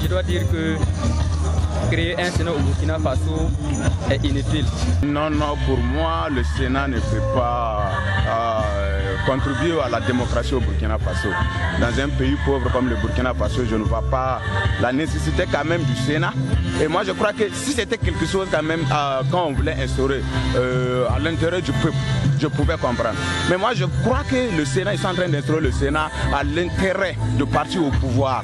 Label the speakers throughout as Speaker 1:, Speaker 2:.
Speaker 1: je dois dire que créer un Sénat au Burkina Faso est inutile.
Speaker 2: Non, pour moi, le Sénat ne peut pas contribuer à la démocratie au Burkina Faso. Dans un pays pauvre comme le Burkina Faso, je ne vois pas la nécessité quand même du Sénat. Et moi, je crois que si c'était quelque chose quand même, quand on voulait instaurer à l'intérêt du peuple, je pouvais comprendre. Mais moi, je crois que le Sénat, ils sont en train d'instaurer le Sénat à l'intérêt de partir au pouvoir,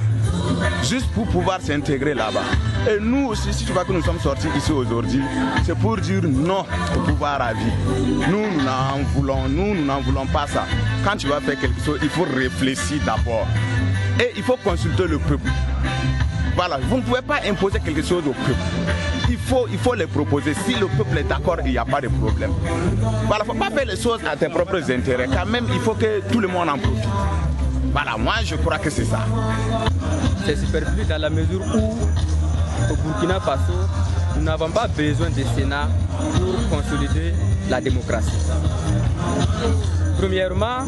Speaker 2: juste pour pouvoir s'intégrer là-bas. Et nous aussi, si tu vois que nous sommes sortis ici aujourd'hui, c'est pour dire non au pouvoir à vie. Nous n'en voulons pas ça. Quand tu vas faire quelque chose, il faut réfléchir d'abord. Et il faut consulter le peuple. Voilà, vous ne pouvez pas imposer quelque chose au peuple. Il faut les proposer. Si le peuple est d'accord, il n'y a pas de problème. Voilà, il ne faut pas faire les choses à tes propres intérêts. Quand même, il faut que tout le monde en profite. Voilà, moi je crois que c'est ça.
Speaker 1: C'est superflu dans la mesure où au Burkina Faso, nous n'avons pas besoin de Sénat pour consolider la démocratie. Premièrement,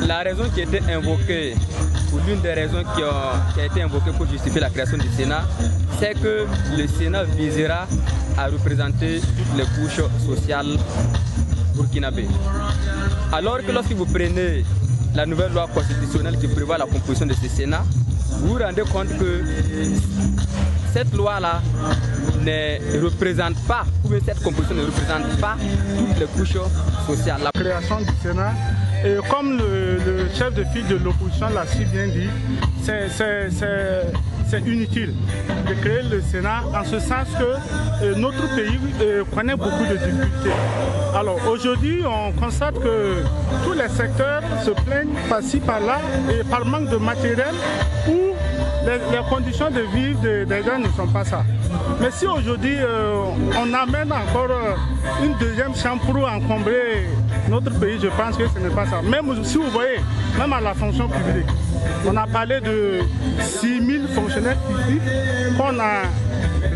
Speaker 1: la raison qui a été invoquée, ou l'une des raisons qui a été invoquée pour justifier la création du Sénat, c'est que le Sénat visera à représenter toutes les couches sociales burkinabées. Alors que lorsque vous prenez la nouvelle loi constitutionnelle qui prévoit la composition de ce Sénat, vous vous rendez compte que cette loi-là ne représente pas, ou bien cette composition ne représente pas toutes les couches sociales.
Speaker 3: La création du Sénat, et comme le chef de file de l'opposition l'a si bien dit, c'est inutile de créer le Sénat en ce sens que notre pays connaît beaucoup de difficultés. Alors aujourd'hui, on constate que tous les secteurs se plaignent par-ci, par-là, et par manque de matériel ou les conditions de vie des gens ne sont pas ça. Mais si aujourd'hui on amène encore une deuxième chambre pour encombrer notre pays, je pense que ce n'est pas ça. Même si vous voyez, même à la fonction publique, on a parlé de 6000 fonctionnaires publics qu'on a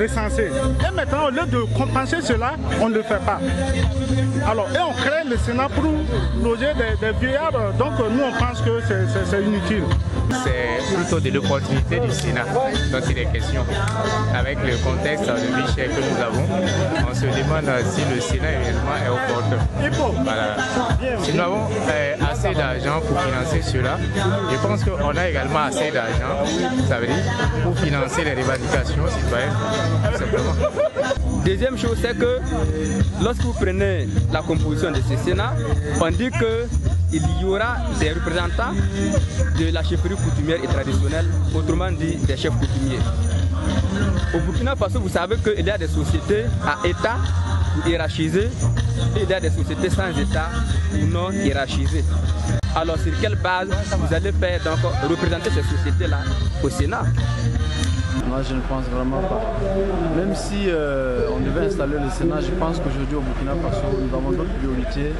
Speaker 3: recensés. Et maintenant, au lieu de compenser cela, on ne le fait pas. Alors, et on crée le Sénat pour loger des vieillards. Donc, nous, on pense que c'est inutile.
Speaker 4: C'est plutôt de l'opportunité du Sénat dont il est question. Avec le contexte de vie chère que nous avons, on se demande si le Sénat réellement est opportun. Voilà. Si nous avons assez d'argent pour financer cela, je pense qu'on a également assez d'argent, ça veut dire, pour financer les revendications citoyennes, tout simplement.
Speaker 1: Deuxième chose, c'est que lorsque vous prenez la composition de ce Sénat, on dit qu'il y aura des représentants de la chefferie coutumière et traditionnelle, autrement dit des chefs coutumiers. Au Burkina Faso, vous savez qu'il y a des sociétés à État ou hiérarchisées et il y a des sociétés sans État ou non hiérarchisées. Alors sur quelle base vous allez faire donc représenter ces sociétés-là au Sénat?
Speaker 5: Moi, je ne pense vraiment pas. Même si on devait installer le Sénat, je pense qu'aujourd'hui au Burkina Faso, nous avons d'autres priorités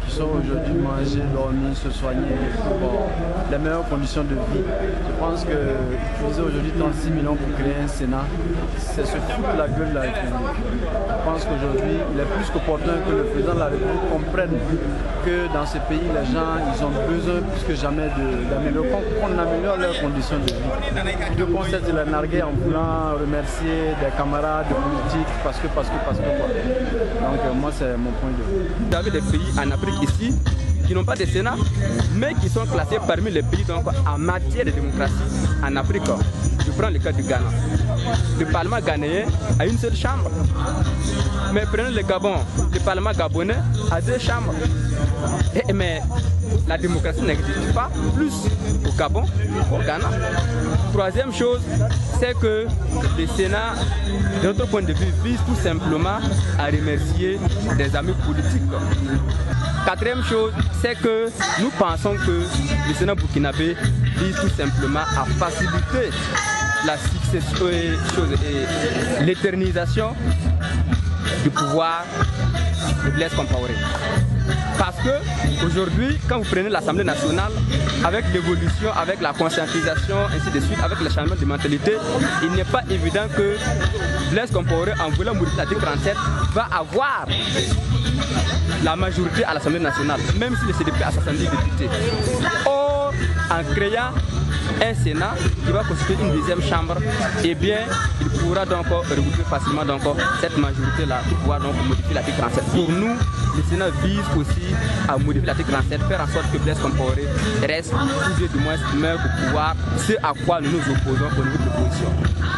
Speaker 5: qui sont aujourd'hui manger, dormir, se soigner pour les meilleures conditions de vie. Je pense qu'utiliser aujourd'hui 36 millions pour créer un Sénat, c'est se foutre la gueule de la République. Je pense qu'aujourd'hui, il est plus qu'opportun que le président de la République comprenne que dans ce pays, les gens ils ont besoin plus que jamais d'améliorer, qu'on améliore leurs conditions de vie. De concert la narguer en voulant remercier des camarades politiques parce que quoi. Donc moi, c'est mon point de vue.
Speaker 1: Vous avez des pays en Afrique ici qui n'ont pas de Sénat, mais qui sont classés parmi les pays donc, en matière de démocratie en Afrique. Je prends le cas du Ghana. Le Parlement ghanéen a une seule chambre. Mais prenez le Gabon, le Parlement gabonais a 2 chambres. Mais la démocratie n'existe pas plus au Gabon qu'au Ghana. Troisième chose, c'est que le Sénat, de notre point de vue, vise tout simplement à remercier des amis politiques. Quatrième chose, c'est que nous pensons que le Sénat burkinabé vise tout simplement à faciliter la succession et l'éternisation du pouvoir de Blaise Compaoré. Parce que aujourd'hui, quand vous prenez l'Assemblée nationale, avec l'évolution, avec la conscientisation, ainsi de suite, avec le changement de mentalité, il n'est pas évident que Blaise Compaoré, en voulant mourir l'article 37, va avoir la majorité à l'Assemblée nationale, même si le CDP a 70 députés. Or, en créant un Sénat qui va constituer une deuxième chambre, eh bien, il pourra donc regrouper facilement donc, cette majorité-là pour pouvoir donc modifier l'article 37. Pour nous, le Sénat vise aussi à modifier l'article 37, faire en sorte que Blaise Compaoré reste, ou du moins, maire pour pouvoir ce à quoi nous nous opposons au niveau de l'opposition.